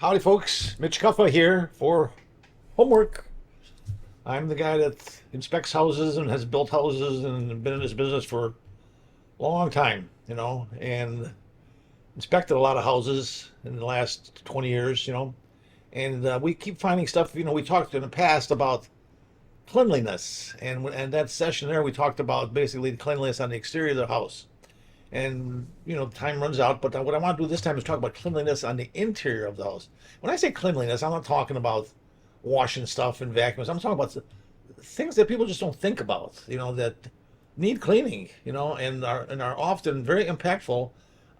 Howdy, folks. Mitch Kuffa here for homework. I'm the guy that inspects houses and has built houses and been in this business for a long time, and inspected a lot of houses in the last 20 years, and we keep finding stuff. We talked in the past about cleanliness, and that session there we talked about basically the cleanliness on the exterior of the house. And time runs out, but what I want to do this time is talk about cleanliness on the interior of the house. When I say cleanliness, I'm not talking about washing stuff and vacuums. I'm talking about things that people just don't think about, that need cleaning, and are often very impactful.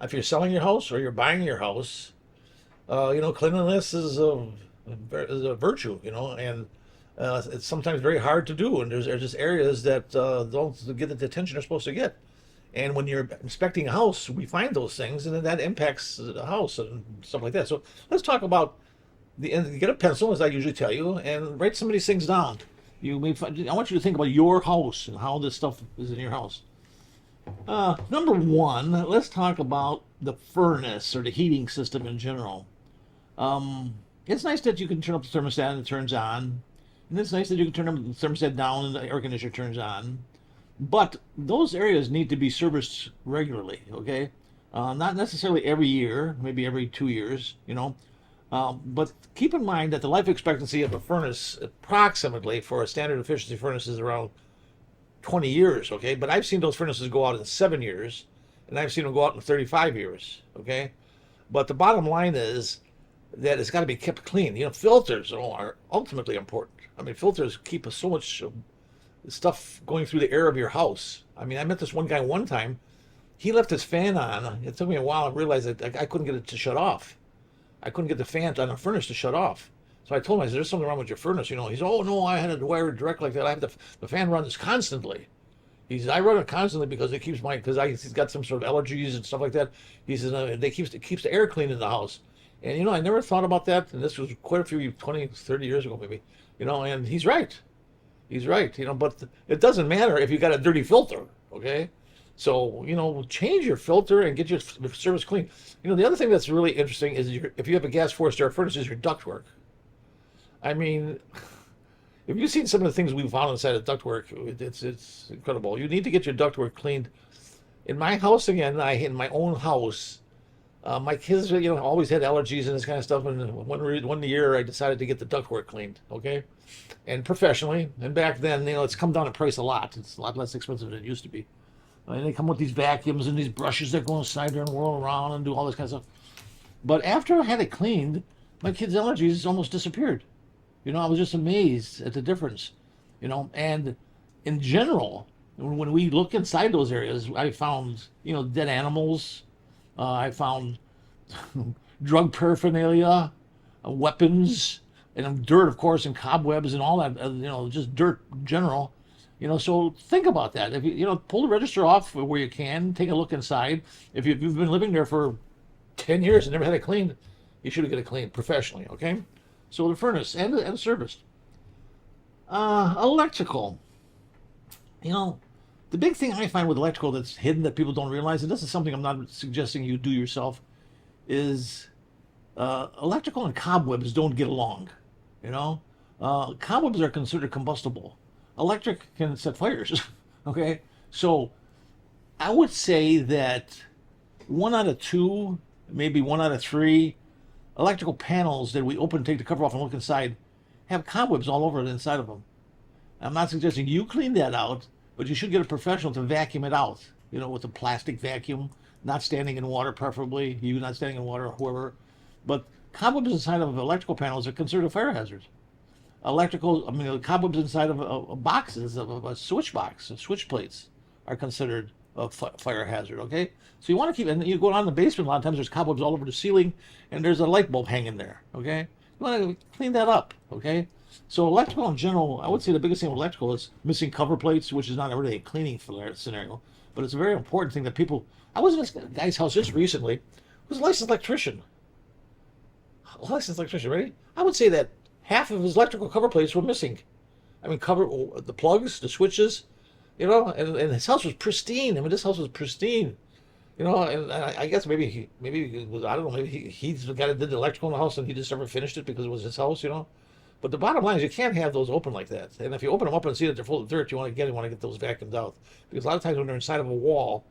If you're selling your house or you're buying your house, cleanliness is a virtue, and it's sometimes very hard to do. And there's just areas that don't get the attention they're supposed to get. And when you're inspecting a house, we find those things, and then that impacts the house and stuff like that. So let's talk about get a pencil, as I usually tell you, and write some of these things down. I want you to think about your house and how this stuff is in your house. Number one, let's talk about the furnace or the heating system in general. It's nice that you can turn up the thermostat and it turns on. And it's nice that you can turn up the thermostat down and the air conditioner turns on. But those areas need to be serviced regularly, okay? Not necessarily every year, maybe every 2 years, But keep in mind that the life expectancy of a furnace, approximately for a standard efficiency furnace, is around 20 years, okay? But I've seen those furnaces go out in 7 years, and I've seen them go out in 35 years, okay? But the bottom line is that it's got to be kept clean. Filters are ultimately important. I mean, filters keep so much stuff going through the air of your house. I mean, I met this one guy one time. He left his fan on. It took me a while to realize that I couldn't get it to shut off. I couldn't get the fan on the furnace to shut off. So I told him, I said, "There's something wrong with your furnace." He said, "Oh no, I had it wired direct like that. I have the fan runs constantly." He says, "I run it constantly because it keeps he's got some sort of allergies and stuff like that." He says, "It keeps the air clean in the house." And I never thought about that. And this was quite a few 20, 30 years ago maybe. And he's right. He's right, but it doesn't matter if you got a dirty filter, okay? So, change your filter and get your service clean. The other thing that's really interesting is if you have a gas forced air furnace, is your ductwork. I mean, if you've seen some of the things we've found inside of ductwork, it's incredible. You need to get your ductwork cleaned. In my house, again, in my own house, my kids, always had allergies and this kind of stuff. And one year, I decided to get the ductwork cleaned, okay? And professionally. And back then, it's come down in price a lot. It's a lot less expensive than it used to be. And they come with these vacuums and these brushes that go inside there and whirl around and do all this kind of stuff. But after I had it cleaned, my kids' allergies almost disappeared. I was just amazed at the difference. And in general, when we look inside those areas, I found, dead animals. I found drug paraphernalia, weapons, and dirt, of course, and cobwebs and all that, just dirt in general. So think about that. If pull the register off where you can, take a look inside. If you've been living there for 10 years and never had it cleaned, you should get it cleaned professionally, okay? So the furnace and serviced. Electrical. The big thing I find with electrical that's hidden that people don't realize, and this is something I'm not suggesting you do yourself, is electrical and cobwebs don't get along. Cobwebs are considered combustible. Electric can set fires. Okay, so I would say that 1 out of 2, maybe 1 out of 3 electrical panels that we open, take the cover off, and look inside have cobwebs all over the inside of them. I'm not suggesting you clean that out, but you should get a professional to vacuum it out. With a plastic vacuum, not standing in water, preferably. You not standing in water, or whoever. But cobwebs inside of electrical panels are considered a fire hazard. Cobwebs inside of boxes, of a switch box, switch plates, are considered a fire hazard, okay? So you want to keep, and you go down in the basement, a lot of times there's cobwebs all over the ceiling, and there's a light bulb hanging there, okay? You want to clean that up, okay? So electrical in general, I would say the biggest thing with electrical is missing cover plates, which is not really a cleaning scenario, but it's a very important thing that people... I was in this guy's house just recently, who was a licensed electrician. Ready? I would say that half of his electrical cover plates were missing. I mean, the plugs, the switches, and his house was pristine. I mean, this house was pristine. You know, and I guess maybe it was, I don't know, maybe he's the guy that did the electrical in the house and he just never finished it because it was his house, you know. But the bottom line is you can't have those open like that. And if you open them up and see that they're full of dirt, you want to get those vacuumed out because a lot of times when they're inside of a wall,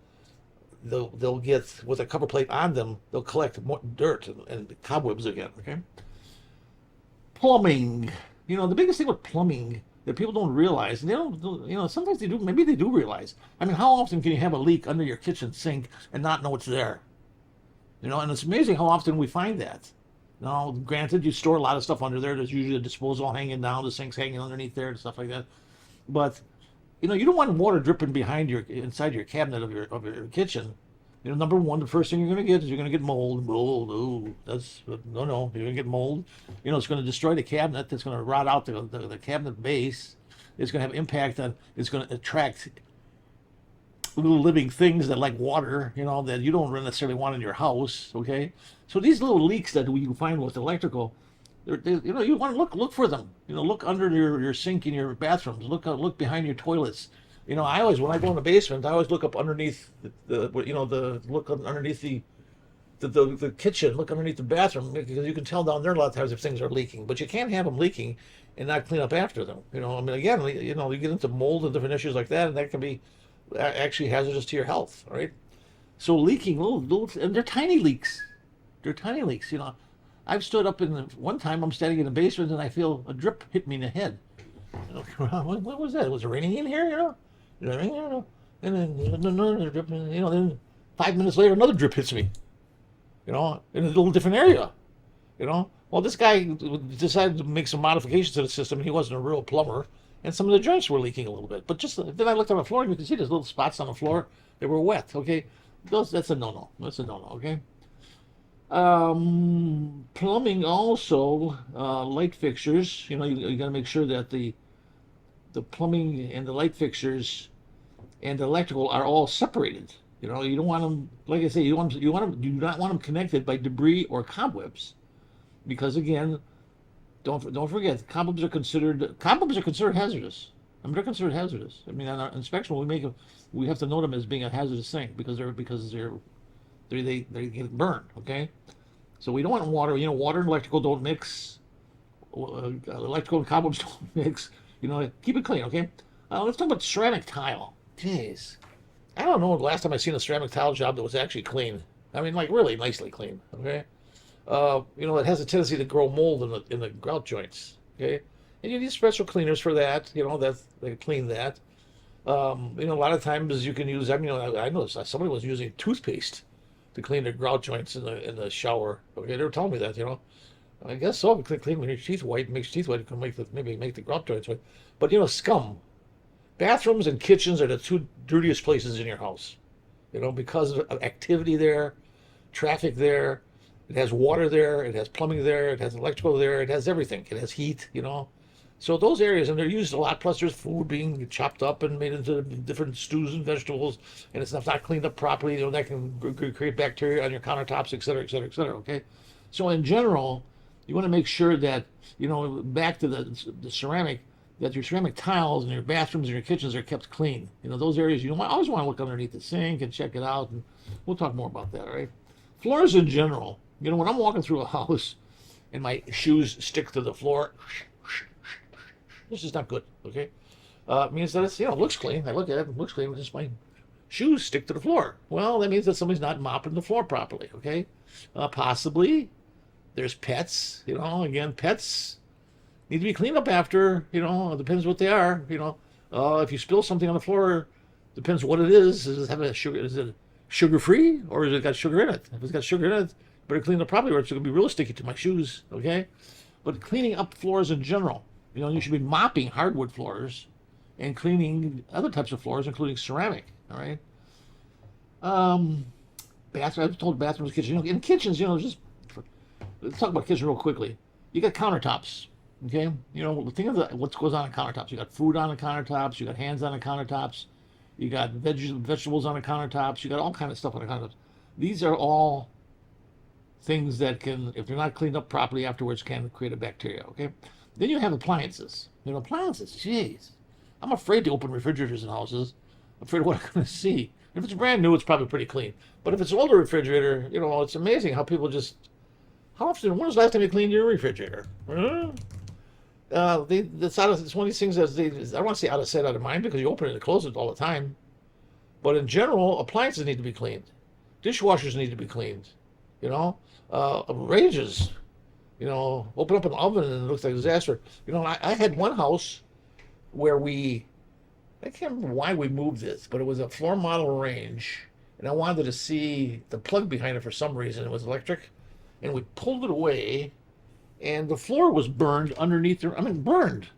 they'll get with a cover plate on them, they'll collect more dirt and cobwebs again. Okay. Plumbing. You know, the biggest thing with plumbing that people don't realize, and they don't, you know, sometimes they do, maybe they do realize. I mean, how often can you have a leak under your kitchen sink and not know it's there? You know, and it's amazing how often we find that. Now, granted, you store a lot of stuff under there. There's usually a disposal hanging down, the sink's hanging underneath there and stuff like that. But you know, you don't want water dripping behind your inside your cabinet of your kitchen. You know, number one, the first thing you're going to get is you're going to get mold. Mold, ooh, that's no. You're going to get mold. You know, it's going to destroy the cabinet. It's going to rot out the cabinet base. It's going to have impact on. It's going to attract little living things that like water. You know, that you don't necessarily want in your house. Okay, so these little leaks that we find with electrical, you know, you want to look for them. You know, look under your sink in your bathrooms. Look behind your toilets. You know, I always when I go in the basement, I always look up underneath underneath the kitchen, look underneath the bathroom because you can tell down there a lot of times if things are leaking. But you can't have them leaking and not clean up after them. You know, I mean, again, you know, you get into mold and different issues like that, and that can be actually hazardous to your health. Right? So leaking, little, and they're tiny leaks. They're tiny leaks. You know, I've stood up one time I'm standing in the basement and I feel a drip hit me in the head. What was that? Was it raining in here? You know, and then another drip. You know, then 5 minutes later another drip hits me. You know, in a little different area. You know, well this guy decided to make some modifications to the system. He wasn't a real plumber, and some of the joints were leaking a little bit. But just then I looked on the floor and you can see there's little spots on the floor that were wet. Okay, that's a no-no. That's a no-no. Okay. Plumbing also, light fixtures. You know, you got to make sure that the plumbing and the light fixtures and the electrical are all separated. You know, you don't want them, like I say, you do not want them connected by debris or cobwebs, because again, don't forget, cobwebs are considered hazardous. I mean, they're considered hazardous. I mean, on our inspection, we have to note them as being a hazardous thing because they get burned. Okay, so we don't want water. You know, water and electrical don't mix. Electrical and cobwebs don't mix. You know, keep it clean. Okay, let's talk about ceramic tile. Jeez, I don't know the last time I seen a ceramic tile job that was actually clean. I mean, like really nicely clean. Okay, you know, it has a tendency to grow mold in the grout joints. Okay, and you need special cleaners for that. You know, that they clean that. You know, a lot of times you can use. I mean, I noticed somebody was using toothpaste to clean their grout joints in the shower. Okay, they were telling me that. You know, I guess so. Clean when your teeth white, makes your teeth white. It can maybe make the grout joints white. But you know, scum. Bathrooms and kitchens are the two dirtiest places in your house. You know, because of activity there, traffic there. It has water there. It has plumbing there. It has electrical there. It has everything. It has heat. You know, so those areas, and they're used a lot. Plus, there's food being chopped up and made into different stews and vegetables, and it's not cleaned up properly. You know, that can create bacteria on your countertops, et cetera, et cetera, et cetera. Okay, so in general, you want to make sure that, you know, back to the ceramic, that your ceramic tiles and your bathrooms and your kitchens are kept clean. You know, those areas always want to look underneath the sink and check it out, and we'll talk more about that. All right, floors in general. You know, when I'm walking through a house and my shoes stick to the floor. This is not good, okay? It means that it's, you know, looks clean. I look at it, it looks clean, but just my shoes stick to the floor. Well, that means that somebody's not mopping the floor properly, okay? Possibly there's pets, you know, again, pets need to be cleaned up after, you know, it depends what they are, you know. If you spill something on the floor, depends what it is. Does it have is it sugar-free or has it got sugar in it? If it's got sugar in it, better clean it properly or it's going to be real sticky to my shoes, okay? But cleaning up floors in general, you know, you should be mopping hardwood floors and cleaning other types of floors, including ceramic. All right. Bathroom. I told bathrooms, kitchen. You know, in kitchens, you know, let's talk about kitchen real quickly. You got countertops. Okay. You know, think of what goes on countertops. You got food on the countertops. You got hands on the countertops. You got vegetables on the countertops. You got all kind of stuff on the countertops. These are all things that can, if they're not cleaned up properly afterwards, can create a bacteria. Okay. Then you have appliances. You know, appliances, jeez. I'm afraid to open refrigerators in houses. I'm afraid of what I'm going to see. If it's brand new, it's probably pretty clean. But if it's an older refrigerator, it's amazing how people just. How often? When was the last time you cleaned your refrigerator? It's one of these things that I don't want to say out of sight, out of mind, because you open it and close it all the time. But in general, appliances need to be cleaned. Dishwashers need to be cleaned. Ranges. Open up an oven and it looks like a disaster. I had one house where I can't remember why we moved this, but it was a floor model range, and I wanted to see the plug behind it for some reason. It was electric, and we pulled it away, and the floor was burned underneath burned.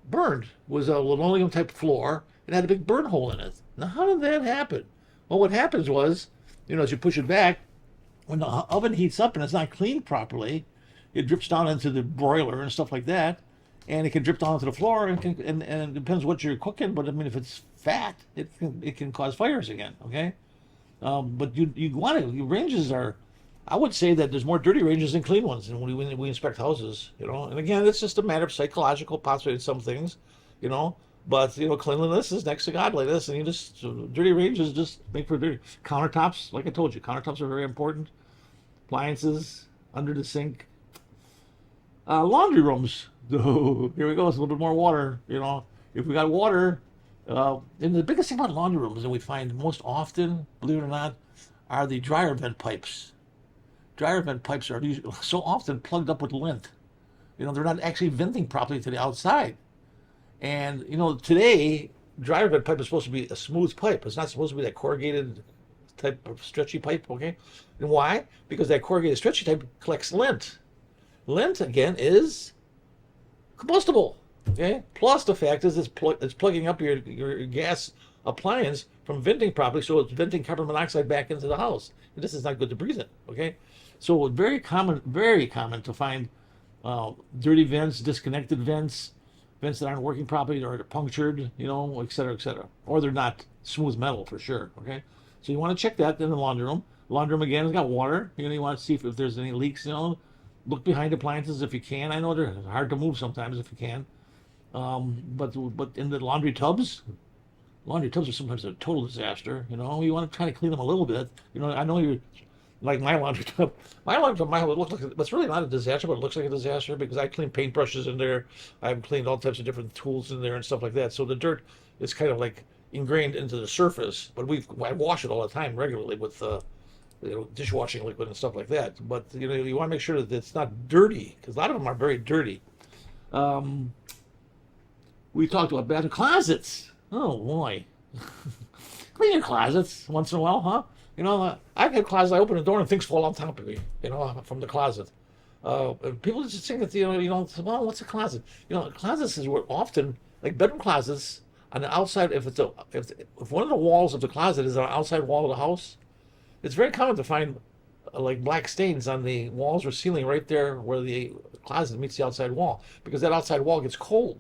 Burned was a linoleum type floor. It had a big burn hole in it. Now, how did that happen? Well, what happens was, as you push it back, when the oven heats up and it's not cleaned properly, it drips down into the broiler and stuff like that, and it can drip down to the floor, and it depends what you're cooking. But I mean, if it's fat, it can cause fires again. Okay, but you want to. Ranges are. I would say that there's more dirty ranges than clean ones, and when we inspect houses, And again, it's just a matter of psychological possibly in some things, But cleanliness is next to godliness, and dirty ranges just make for dirty countertops. Like I told you, countertops are very important. Appliances under the sink, laundry rooms. Oh, here we go. It's a little bit more water. If we got water, and the biggest thing about laundry rooms that we find most often, believe it or not, are the dryer vent pipes. Dryer vent pipes are so often plugged up with lint. They're not actually venting properly to the outside. And, today, dryer vent pipe is supposed to be a smooth pipe. It's not supposed to be that corrugated type of stretchy pipe, okay? And why? Because that corrugated stretchy type collects lint. Lint, again, is combustible, okay? Plus, the fact is it's plugging up your gas appliance from venting properly, so it's venting carbon monoxide back into the house. And this is not good to breathe in, okay? So very common to find dirty vents, disconnected vents that aren't working properly, or they're punctured, et cetera, et cetera. Or they're not smooth metal for sure, okay? So you want to check that in the laundry room. Laundry room, again, has got water. You want to see if there's any leaks, Look behind appliances if you can. I know they're hard to move sometimes if you can. But in the laundry tubs are sometimes a total disaster, You want to try to clean them a little bit. I know you're like my laundry tub. My laundry tub, looks like it's really not a disaster, but it looks like a disaster because I clean paintbrushes in there. I've cleaned all types of different tools in there and stuff like that. So the dirt is kind of like ingrained into the surface. But I wash it all the time regularly with dishwashing liquid and stuff like that. But you want to make sure that it's not dirty, because a lot of them are very dirty. We talked about bad closets. Oh boy, clean your closets once in a while, huh? I've had closets. I open the door and things fall on top of me, from the closet. People just think that well, what's a closet? Closets is where often, like bedroom closets, on the outside. If one of the walls of the closet is on the outside wall of the house, it's very common to find like black stains on the walls or ceiling right there where the closet meets the outside wall, because that outside wall gets cold,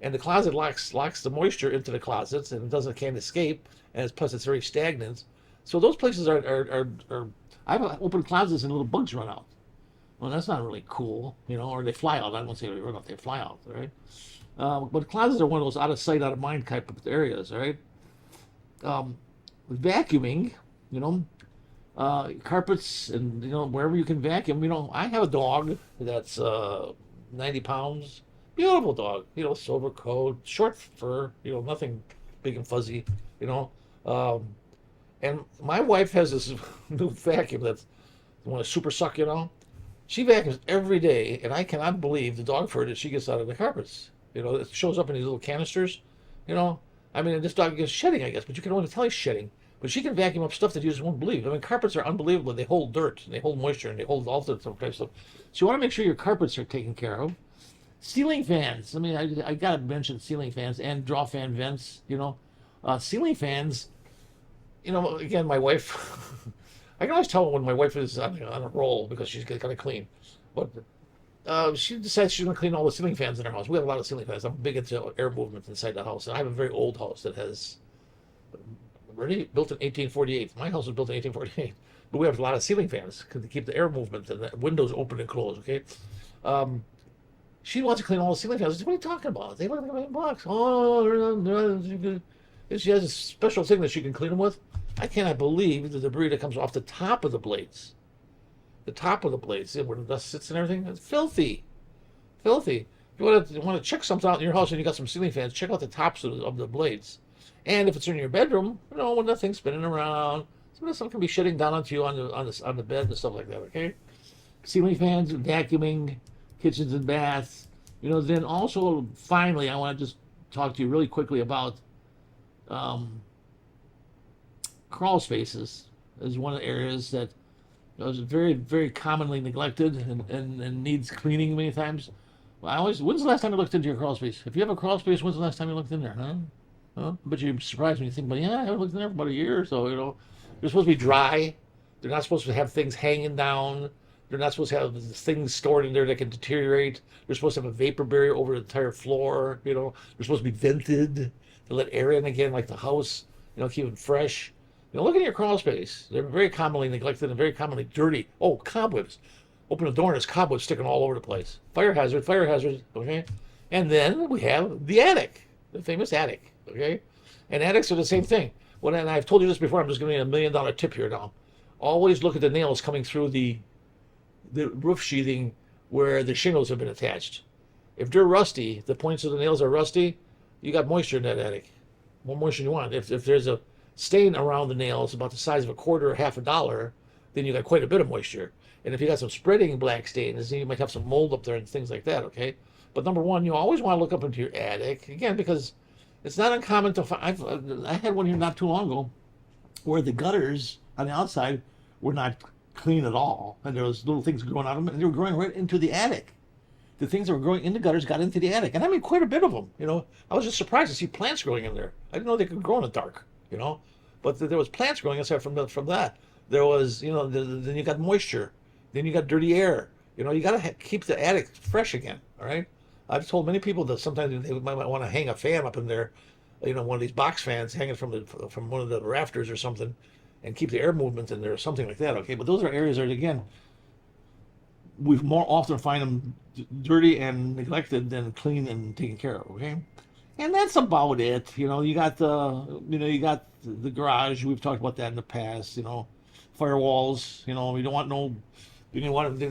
and the closet locks the moisture into the closets, and can't escape, and plus it's very stagnant. So those places are I've opened closets and little bugs run out. Well, that's not really cool, or they fly out. I don't say they run out, they fly out, right? But closets are one of those out of sight, out of mind type of areas, right? Vacuuming, carpets and, wherever you can vacuum. I have a dog that's 90 pounds, beautiful dog, silver coat, short fur, nothing big and fuzzy, and my wife has this new vacuum that's one of super suck, She vacuums every day, and I cannot believe the dog fur that she gets out of the carpets. It shows up in these little canisters. This dog gets shedding, I guess, but you can only tell he's shedding. But she can vacuum up stuff that you just won't believe. Carpets are unbelievable. They hold dirt, and they hold moisture, and they hold all sorts of stuff. So you want to make sure your carpets are taken care of. Ceiling fans. I got to mention ceiling fans and draw fan vents. Ceiling fans. Again, my wife, I can always tell when my wife is on a roll because she's kind of clean. But she decides she's going to clean all the ceiling fans in our house. We have a lot of ceiling fans. I'm big into air movement inside the house. And I have a very old house that has, built in 1848. My house was built in 1848. But we have a lot of ceiling fans to keep the air movement and the windows open and closed, okay? She wants to clean all the ceiling fans. I said, what are you talking about? They want to $1 million. Oh, She has a special thing that she can clean them with. I cannot believe the debris that comes off the top of the blades. The top of the blades, where the dust sits and everything, it's filthy. Filthy. If you want to check something out in your house and you got some ceiling fans, check out the tops of the blades. And if it's in your bedroom, when nothing's spinning around, something can be shutting down onto you on the bed and stuff like that, okay? Ceiling fans, vacuuming, kitchens and baths. Then also, finally, I want to just talk to you really quickly about crawl spaces is one of the areas that is very, very commonly neglected and needs cleaning many times. When's the last time you looked into your crawl space? If you have a crawl space, when's the last time you looked in there, huh? But you're surprised when you think, I haven't looked in there for about a year or so, They're supposed to be dry. They're not supposed to have things hanging down. They're not supposed to have things stored in there that can deteriorate. They're supposed to have a vapor barrier over the entire floor, They're supposed to be vented to let air in again, like the house, keep it fresh. Look at your crawl space. They're very commonly neglected and very commonly dirty. Oh, cobwebs. Open the door and there's cobwebs sticking all over the place. Fire hazard, okay? And then we have the attic, the famous attic, okay? And attics are the same thing. And I've told you this before, I'm just giving you $1 million tip here now. Always look at the nails coming through the roof sheathing where the shingles have been attached. If they're rusty, the points of the nails are rusty, you got moisture in that attic. More moisture than you want. If there's a stain around the nails about the size of a quarter or half a dollar, then you got quite a bit of moisture. And if you got some spreading black stains, then you might have some mold up there and things like that, okay? But number one, you always want to look up into your attic, again, because it's not uncommon to find. I had one here not too long ago where the gutters on the outside were not clean at all. And there was little things growing out of them, and they were growing right into the attic. The things that were growing in the gutters got into the attic. And I mean, quite a bit of them, I was just surprised to see plants growing in there. I didn't know they could grow in the dark, But there was plants growing aside from that. There was, then you got moisture. Then you got dirty air. You got to keep the attic fresh again, all right? I've told many people that sometimes they might want to hang a fan up in there, one of these box fans hanging from one of the rafters or something, and keep the air movement in there or something like that, okay? But those are areas that, again, we more often find them dirty and neglected than clean and taken care of, okay? And that's about it. You got the garage. We've talked about that in the past. Firewalls. You don't want they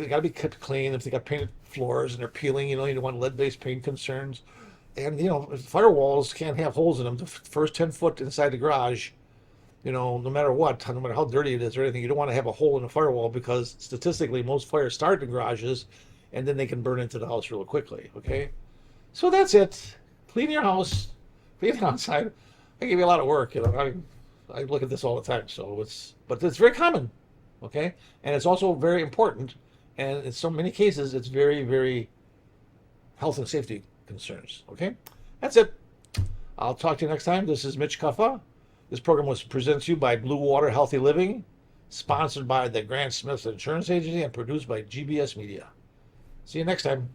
got to be kept clean. If they got painted floors and they're peeling, you don't want lead-based paint concerns. And firewalls can't have holes in them. The first 10 foot inside the garage, no matter what, no matter how dirty it is or anything, you don't want to have a hole in the firewall because statistically most fires start in garages, and then they can burn into the house real quickly. Okay, so that's it. Clean your house, clean the outside. I give you a lot of work. I look at this all the time. But it's very common. Okay, and it's also very important, and in so many cases, it's very, very health and safety concerns. Okay, that's it. I'll talk to you next time. This is Mitch Kuffa. This program was presented to you by Blue Water Healthy Living, sponsored by the Grant Smith Insurance Agency, and produced by GBS Media. See you next time.